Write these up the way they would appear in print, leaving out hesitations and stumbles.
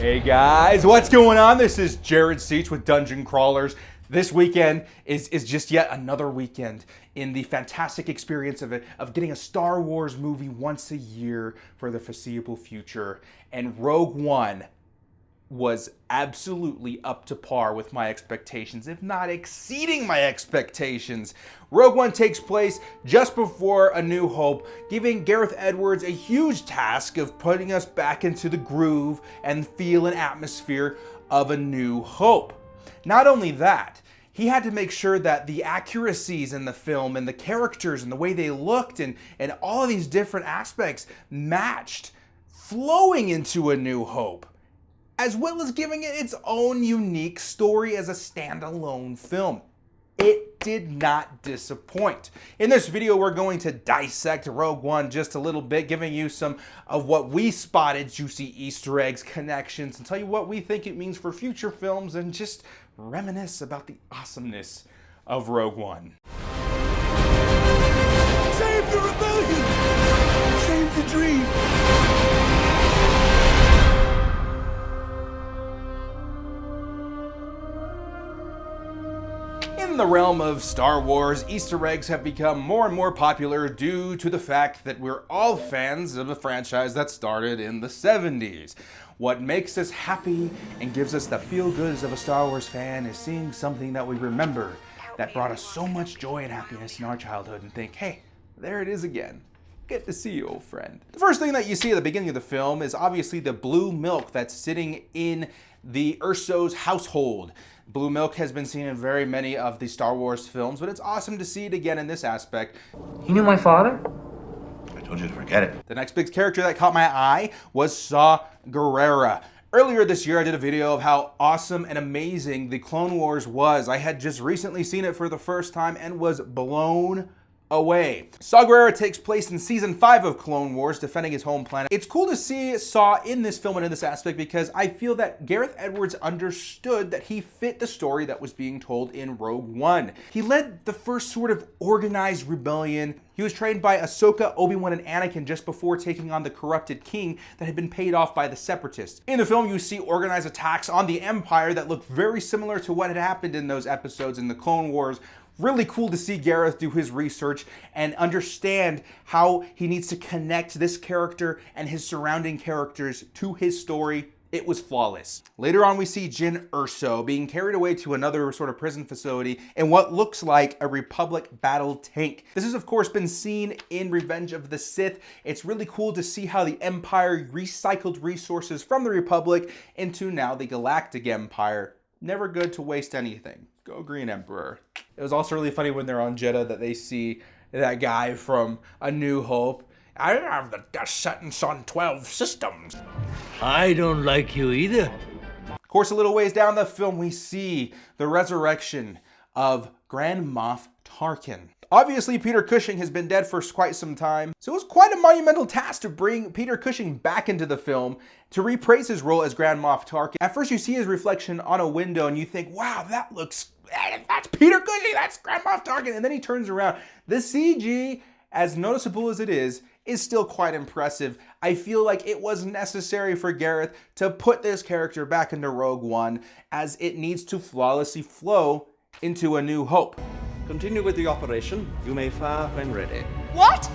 Hey guys, what's going on? This is Jared Seaich with Dungeon Crawlers. This weekend is just yet another weekend in the fantastic experience of getting a Star Wars movie once a year for the foreseeable future. And Rogue One was absolutely up to par with my expectations, if not exceeding my expectations. Rogue One takes place just before A New Hope, giving Gareth Edwards a huge task of putting us back into the groove and feel and atmosphere of A New Hope. Not only that, he had to make sure that the accuracies in the film and the characters and the way they looked and all of these different aspects matched, flowing into A New Hope, as well as giving it its own unique story as a standalone film. It did not disappoint. In this video, we're going to dissect Rogue One just a little bit, giving you some of what we spotted, juicy Easter eggs, connections, and tell you what we think it means for future films, and just reminisce about the awesomeness of Rogue One. Save the rebellion! Save the dream! In the realm of Star Wars, Easter eggs have become more and more popular due to the fact that we're all fans of a franchise that started in the 70s. What makes us happy and gives us the feel-goods of a Star Wars fan is seeing something that we remember that brought us so much joy and happiness in our childhood and think, hey, there it is again. Good to see you, old friend. The first thing that you see at the beginning of the film is obviously the blue milk that's sitting in the Urso's household. Blue milk has been seen in very many of the Star Wars films, but it's awesome to see it again in this aspect. You knew my father? I told you to forget it. The next big character that caught my eye was Saw Gerrera. Earlier this year, I did a video of how awesome and amazing the Clone Wars was. I had just recently seen it for the first time and was blown away. Saw Gerrera takes place in season 5 of Clone Wars, defending his home planet. It's cool to see Saw in this film and in this aspect because I feel that Gareth Edwards understood that he fit the story that was being told in Rogue One. He led the first sort of organized rebellion. He was trained by Ahsoka, Obi-Wan, and Anakin just before taking on the corrupted king that had been paid off by the Separatists. In the film, you see organized attacks on the Empire that look very similar to what had happened in those episodes in the Clone Wars. Really cool to see Gareth do his research and understand how he needs to connect this character and his surrounding characters to his story. It was flawless. Later on, we see Jyn Erso being carried away to another sort of prison facility in what looks like a Republic battle tank. This has, of course, been seen in Revenge of the Sith. It's really cool to see how the Empire recycled resources from the Republic into now the Galactic Empire. Never good to waste anything. Go Green Emperor. It was also really funny when they're on Jeddah that they see that guy from A New Hope. I have the dust sentence on 12 systems. I don't like you either. Of course, a little ways down the film, we see the resurrection of Grand Moff Tarkin. Obviously, Peter Cushing has been dead for quite some time, so it was quite a monumental task to bring Peter Cushing back into the film to reprise his role as Grand Moff Tarkin. At first, you see his reflection on a window and you think, wow, that's Peter Cushing, that's Grand Moff Tarkin, and then he turns around. The CG, as noticeable as it is still quite impressive. I feel like it was necessary for Gareth to put this character back into Rogue One as it needs to flawlessly flow into A New Hope. Continue with the operation. You may fire when ready. What?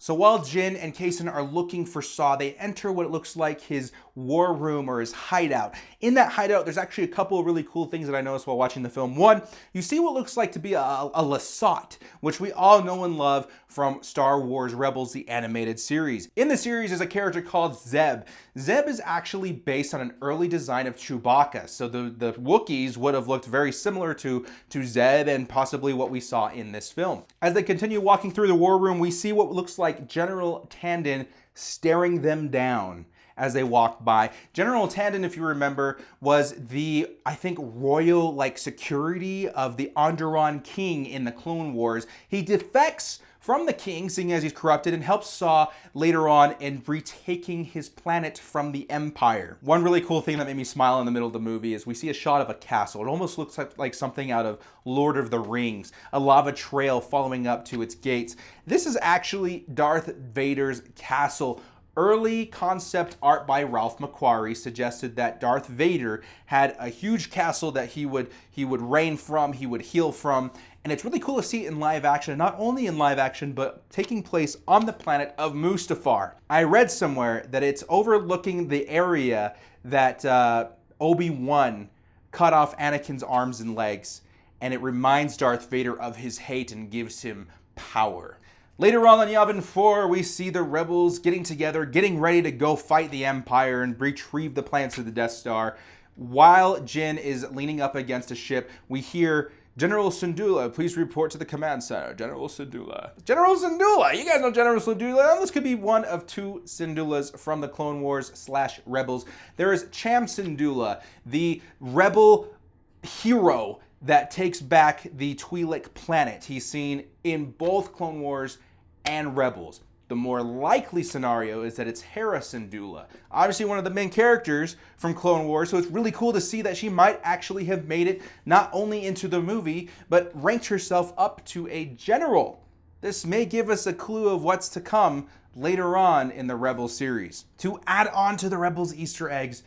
So while Jyn and Kaysen are looking for Saw, they enter what looks like his war room or his hideout. In that hideout, there's actually a couple of really cool things that I noticed while watching the film. One, you see what looks like to be a Lasat, which we all know and love from Star Wars Rebels, the animated series. In the series is a character called Zeb. Zeb is actually based on an early design of Chewbacca. So the Wookiees would have looked very similar to Zeb and possibly what we saw in this film. As they continue walking through the war room, we see what looks like General Tandon staring them down as they walk by. General Tandon, if you remember, was the, I think, royal security of the Onderon King in the Clone Wars. He defects from the king, seeing as he's corrupted, and helps Saw later on in retaking his planet from the Empire. One really cool thing that made me smile in the middle of the movie is we see a shot of a castle. It almost looks like something out of Lord of the Rings, a lava trail following up to its gates. This is actually Darth Vader's castle. Early concept art by Ralph McQuarrie suggested that Darth Vader had a huge castle that he would reign from, he would heal from, and it's really cool to see it in live action, not only in live action, but taking place on the planet of Mustafar. I read somewhere that it's overlooking the area that Obi-Wan cut off Anakin's arms and legs, and it reminds Darth Vader of his hate and gives him power. Later on in Yavin 4, we see the rebels getting together, getting ready to go fight the Empire and retrieve the plans of the Death Star. While Jyn is leaning up against a ship, we hear, "General Syndulla, please report to the command center." General Syndulla. General Syndulla! You guys know General Syndulla. This could be one of two Syndullas from the Clone Wars / Rebels. There is Cham Syndulla, the rebel hero that takes back the Twi'lek planet. He's seen in both Clone Wars and Rebels. The more likely scenario is that it's Hera Syndulla, obviously one of the main characters from Clone Wars, so it's really cool to see that she might actually have made it not only into the movie, but ranked herself up to a general. This may give us a clue of what's to come later on in the Rebels series. To add on to the Rebels Easter eggs,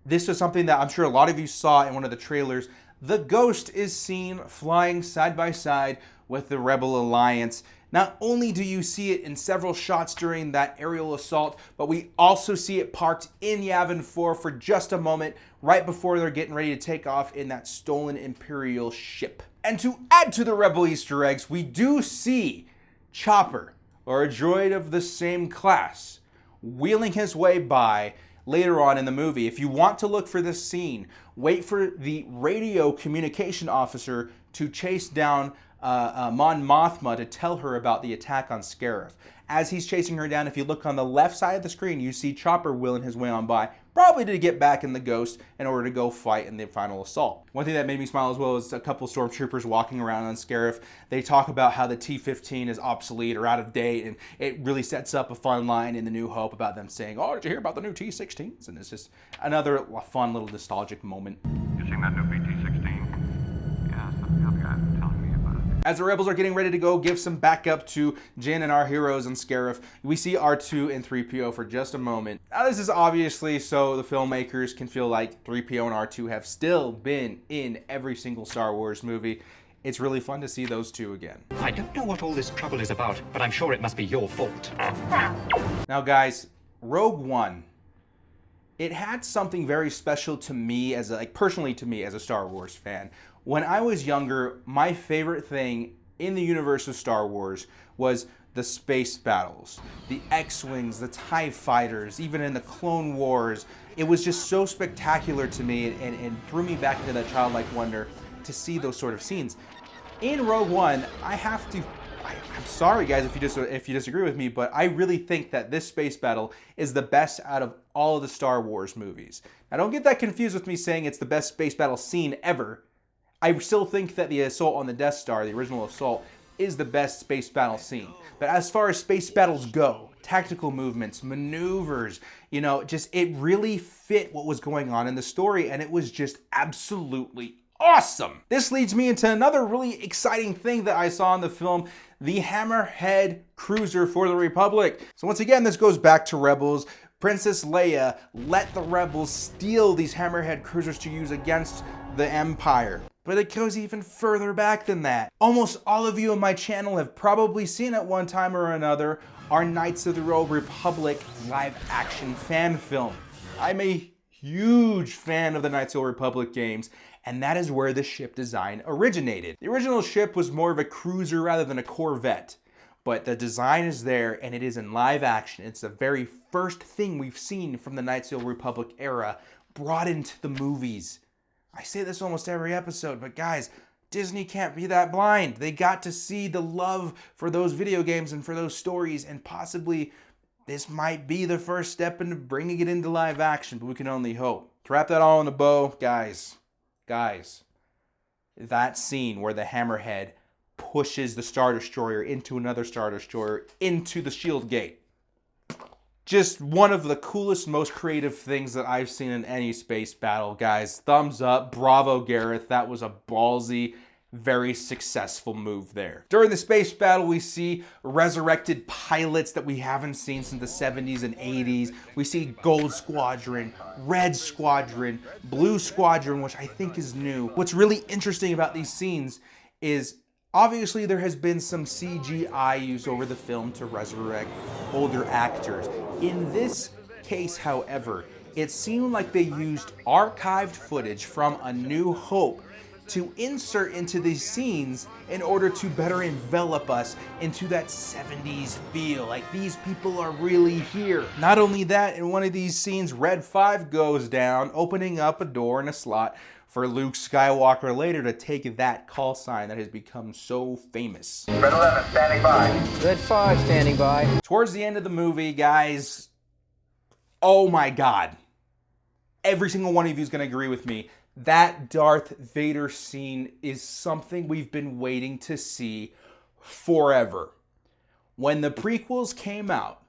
this was something that I'm sure a lot of you saw in one of the trailers. The Ghost is seen flying side by side with the Rebel Alliance. Not only do you see it in several shots during that aerial assault, but we also see it parked in Yavin 4 for just a moment right before they're getting ready to take off in that stolen Imperial ship. And to add to the Rebel Easter eggs, we do see Chopper, or a droid of the same class, wheeling his way by later on in the movie. If you want to look for this scene, wait for the radio communication officer to chase down Mon Mothma to tell her about the attack on Scarif. As he's chasing her down, if you look on the left side of the screen, you see Chopper wheeling his way on by, probably to get back in the Ghost in order to go fight in the final assault. One thing that made me smile as well is a couple stormtroopers walking around on Scarif. They talk about how the T-15 is obsolete or out of date, and it really sets up a fun line in The New Hope about them saying, "Oh, did you hear about the new T-16s?" And it's just another fun little nostalgic moment. You seen that new BT-16? Yeah, some other guy was telling me about it. As the rebels are getting ready to go give some backup to Jyn and our heroes on Scarif, we see R2 and 3PO for just a moment. Now this is obviously so the filmmakers can feel like 3PO and R2 have still been in every single Star Wars movie. It's really fun to see those two again. I don't know what all this trouble is about, but I'm sure it must be your fault. Now guys, Rogue One, it had something very special to me personally to me as a Star Wars fan. When I was younger, my favorite thing in the universe of Star Wars was the space battles, the X-Wings, the TIE fighters, even in the Clone Wars. It was just so spectacular to me and threw me back into that childlike wonder to see those sort of scenes. In Rogue One, I'm sorry guys if you disagree with me, but I really think that this space battle is the best out of all of the Star Wars movies. Now don't get that confused with me saying it's the best space battle scene ever. I still think that the assault on the Death Star, the original assault, is the best space battle scene. But as far as space battles go, tactical movements, maneuvers, it really fit what was going on in the story, and it was just absolutely awesome. This leads me into another really exciting thing that I saw in the film, the Hammerhead cruiser for the Republic. So once again, this goes back to Rebels. Princess Leia let the Rebels steal these Hammerhead cruisers to use against the Empire. But it goes even further back than that. Almost all of you on my channel have probably seen at one time or another our Knights of the Old Republic live action fan film. I'm a huge fan of the Knights of the Old Republic games, and that is where the ship design originated. The original ship was more of a cruiser rather than a corvette, but the design is there and it is in live action. It's the very first thing we've seen from the Knights of the Old Republic era brought into the movies. I say this almost every episode, but guys, Disney can't be that blind. They got to see the love for those video games and for those stories, and possibly this might be the first step into bringing it into live action, but we can only hope. To wrap that all in a bow, guys, that scene where the Hammerhead pushes the Star Destroyer into another Star Destroyer into the shield gate. Just one of the coolest, most creative things that I've seen in any space battle, guys. Thumbs up, bravo Gareth, that was a ballsy very successful move there. During the space battle, we see resurrected pilots that we haven't seen since the 70s and 80s. We see Gold Squadron, Red Squadron, Blue Squadron, which I think is new. What's really interesting about these scenes is obviously there has been some CGI use over the film to resurrect older actors. In this case, however, it seemed like they used archived footage from A New Hope to insert into these scenes in order to better envelop us into that 70s feel, like these people are really here. Not only that, in one of these scenes, Red 5 goes down, opening up a door and a slot for Luke Skywalker later to take that call sign that has become so famous. Red 11 standing by. Red 5 standing by. Towards the end of the movie, guys, oh my God. Every single one of you is going to agree with me. That Darth Vader scene is something we've been waiting to see forever. When the prequels came out,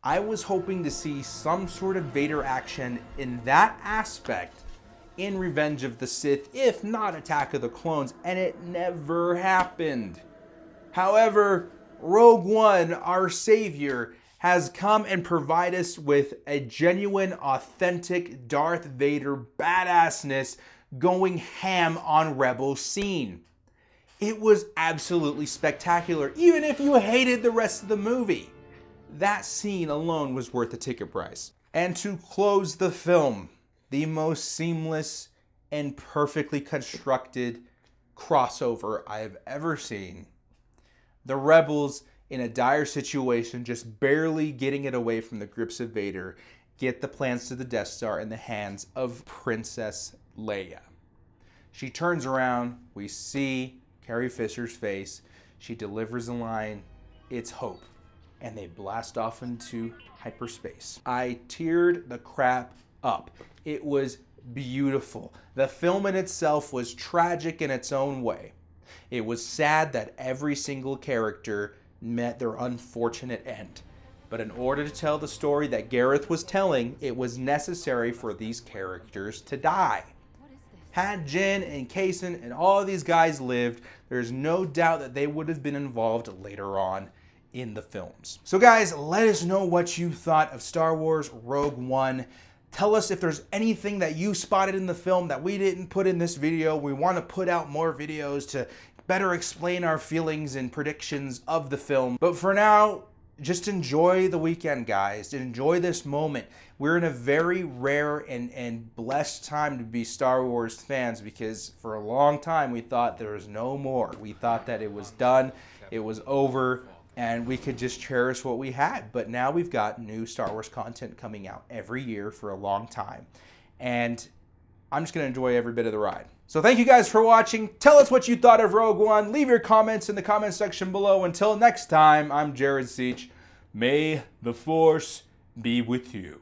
I was hoping to see some sort of Vader action in that aspect in Revenge of the Sith, if not Attack of the Clones, and it never happened. However, Rogue One, our savior, has come and provided us with a genuine, authentic Darth Vader badassness going ham on Rebel scene. It was absolutely spectacular, even if you hated the rest of the movie. That scene alone was worth the ticket price. And to close the film, the most seamless and perfectly constructed crossover I have ever seen. The Rebels, in a dire situation, just barely getting it away from the grips of Vader, get the plans to the Death Star in the hands of Princess Leia. She turns around, we see Carrie Fisher's face, she delivers a line, "It's hope," and they blast off into hyperspace. I teared the crap up. It was beautiful. The film in itself was tragic in its own way. It was sad that every single character met their unfortunate end. But in order to tell the story that Gareth was telling, it was necessary for these characters to die. Had Jyn and Kaysen and all of these guys lived, there's no doubt that they would have been involved later on in the films. So guys, let us know what you thought of Star Wars Rogue One. Tell us if there's anything that you spotted in the film that we didn't put in this video. We want to put out more videos to better explain our feelings and predictions of the film. But for now, just enjoy the weekend, guys. Enjoy this moment. We're in a very rare and blessed time to be Star Wars fans, because for a long time we thought there was no more. We thought that it was done, it was over, and we could just cherish what we had. But now we've got new Star Wars content coming out every year for a long time. And I'm just going to enjoy every bit of the ride. So thank you guys for watching. Tell us what you thought of Rogue One. Leave your comments in the comment section below. Until next time, I'm Jared Seaich. May the Force be with you.